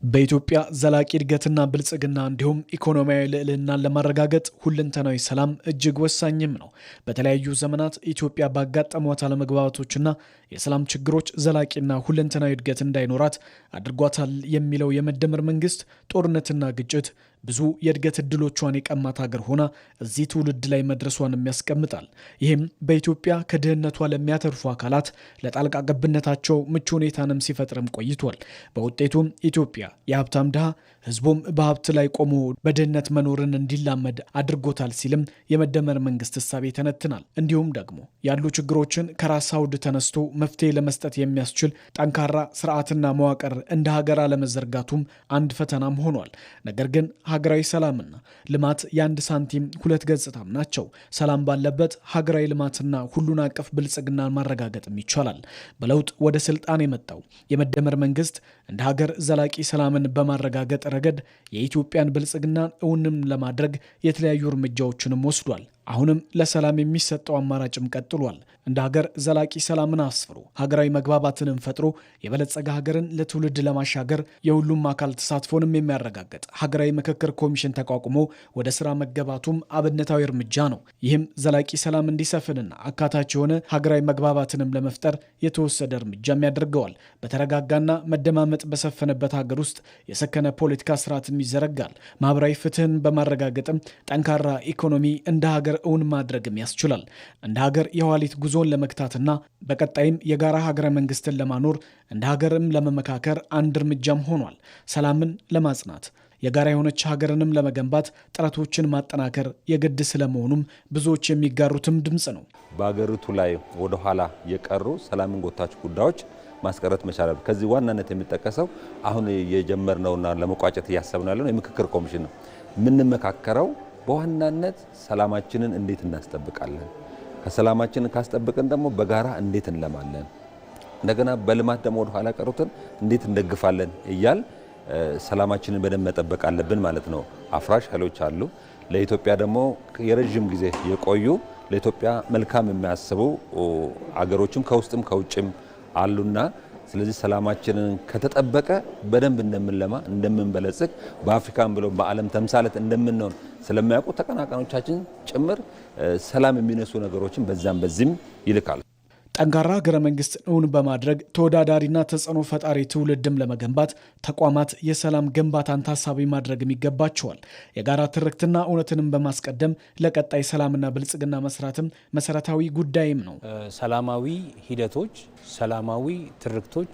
በኢትዮጵያ ዘላቂ እድገትና ብልጽግና እንዲሁም ኢኮኖሚያዊ ልዕልናን ለማረጋገጥ ሁለንተናዊ ሰላም እጅግ ወሳኝም ነው። በተለያዩ ዘመናት ኢትዮጵያ ባጋጠሟት አለመግባባቶችና የሰላም ችግሮች ዘላቂና ሁለንተናዊ እድገት እንዳይኖራት አድርጓታል የሚለው የመደመር መንግስት ጦርነትና ግጭት ብዙ የእድገት እድሎቿን የቀማት ሀገር ሆና እዚህ ትውልድ ላይ መድረሷንም ያስቀምጣል። ይህም በኢትዮጵያ ከድህነቷ ለሚያተርፉ አካላት ለጣልቃ ገብነታቸው ምቹ ሁኔታንም ሲፈጥርም ቆይቷል። በውጤቱም ኢትዮጵያ የሀብታም ድሃ ህዝቡም በሀብት ላይ ቆሞ በድህነት መኖርን እንዲላመድ አድርጎታል ሲልም የመደመር መንግስት እሳቤ ተነትናል። እንዲሁም ደግሞ ያሉ ችግሮችን ከራስ አውድ ተነስቶ መፍትሄ ለመስጠት የሚያስችል ጠንካራ ስርዓትና መዋቅር እንደ ሀገር አለመዘርጋቱም አንድ ፈተናም ሆኗል። ነገር ግን ሀገራዊ ሰላምና ልማት የአንድ ሳንቲም ሁለት ገጽታም ናቸው። ሰላም ባለበት ሀገራዊ ልማትና ሁሉን አቀፍ ብልጽግናን ማረጋገጥም ይቻላል። በለውጥ ወደ ስልጣን የመጣው የመደመር መንግስት እንደ ሀገር ዘላቂ ሰላምን በማረጋገጥ ረገድ የኢትዮጵያን ብልጽግናን እውንም ለማድረግ የተለያዩ እርምጃዎችንም ወስዷል። አሁንም ለሰላም የሚሰጠው አማራጭም ቀጥሏል። እንደ ሀገር ዘላቂ ሰላምን አስፍሮ ሀገራዊ መግባባትንም ፈጥሮ የበለጸገ ሀገርን ለትውልድ ለማሻገር የሁሉም አካል ተሳትፎንም የሚያረጋግጥ ሀገራዊ ምክክር ኮሚሽን ተቋቁሞ ወደ ስራ መገባቱም አብነታዊ እርምጃ ነው። ይህም ዘላቂ ሰላም እንዲሰፍንና አካታች የሆነ ሀገራዊ መግባባትንም ለመፍጠር የተወሰደ እርምጃም ያደርገዋል። በተረጋጋና መደማመጥ በሰፈነበት ሀገር ውስጥ የሰከነ ፖለቲካ ስርዓትም ይዘረጋል። ማህበራዊ ፍትህን በማረጋገጥም ጠንካራ ኢኮኖሚ እንደ ሀገር እውን ማድረግም ያስችላል። እንደ ሀገር የኋሊት ጉዞን ለመግታትና በቀጣይም የጋራ ሀገረ መንግስትን ለማኖር እንደ ሀገርም ለመመካከር አንድ እርምጃም ሆኗል። ሰላምን ለማጽናት የጋራ የሆነች ሀገርንም ለመገንባት ጥረቶችን ማጠናከር የግድ ስለመሆኑም ብዙዎች የሚጋሩትም ድምፅ ነው። በሀገሪቱ ላይ ወደኋላ የቀሩ ሰላምን ጎታች ጉዳዮች ማስቀረት መቻል። ከዚህ ዋናነት የሚጠቀሰው አሁን የጀመርነውና ለመቋጨት እያሰብን ያለነው የምክክር ኮሚሽን ነው። የምንመካከረው በዋናነት ሰላማችንን እንዴት እናስጠብቃለን፣ ከሰላማችንን ካስጠብቅን ደግሞ በጋራ እንዴት እንለማለን፣ እንደገና በልማት ደግሞ ወደ ኋላ ቀሩትን እንዴት እንደግፋለን እያል ሰላማችንን በደንብ መጠበቅ አለብን ማለት ነው። አፍራሽ ኃይሎች አሉ። ለኢትዮጵያ ደግሞ የረጅም ጊዜ የቆዩ ለኢትዮጵያ መልካም የሚያስቡ አገሮችም ከውስጥም ከውጭም አሉና ስለዚህ ሰላማችንን ከተጠበቀ በደንብ እንደምንለማ እንደምንበለጽግ በአፍሪካም ብሎ በዓለም ተምሳሌት እንደምንሆን ስለሚያውቁ ተቀናቃኞቻችን ጭምር ሰላም የሚነሱ ነገሮችን በዛም በዚህም ይልካል። ጠንካራ ሀገረ መንግስት እውን በማድረግ ተወዳዳሪና ተጽዕኖ ፈጣሪ ትውልድም ለመገንባት ተቋማት የሰላም ግንባታን ታሳቢ ማድረግም ይገባቸዋል። የጋራ ትርክትና እውነትንም በማስቀደም ለቀጣይ ሰላምና ብልጽግና መስራትም መሰረታዊ ጉዳይም ነው። ሰላማዊ ሂደቶች፣ ሰላማዊ ትርክቶች፣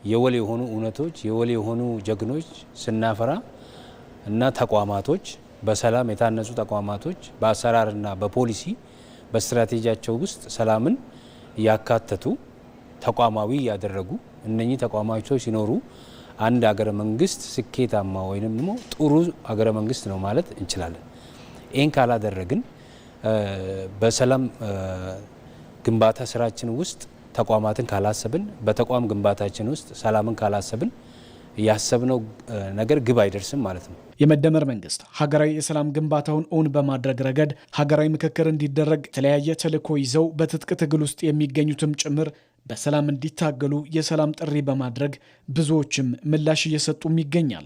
የወል የሆኑ እውነቶች፣ የወል የሆኑ ጀግኖች ስናፈራ እና ተቋማቶች በሰላም የታነጹ ተቋማቶች በአሰራርና በፖሊሲ በስትራቴጂያቸው ውስጥ ሰላምን ያካተቱ ተቋማዊ ያደረጉ እነኚህ ተቋማቶች ሲኖሩ አንድ ሀገረ መንግስት ስኬታማ ወይንም ደግሞ ጥሩ ሀገረ መንግስት ነው ማለት እንችላለን። ይህን ካላደረግን በሰላም ግንባታ ስራችን ውስጥ ተቋማትን ካላሰብን፣ በተቋም ግንባታችን ውስጥ ሰላምን ካላሰብን ያሰብነው ነገር ግብ አይደርስም ማለት ነው። የመደመር መንግስት ሀገራዊ የሰላም ግንባታውን እውን በማድረግ ረገድ ሀገራዊ ምክክር እንዲደረግ የተለያየ ተልዕኮ ይዘው በትጥቅ ትግል ውስጥ የሚገኙትም ጭምር በሰላም እንዲታገሉ የሰላም ጥሪ በማድረግ ብዙዎችም ምላሽ እየሰጡም ይገኛል።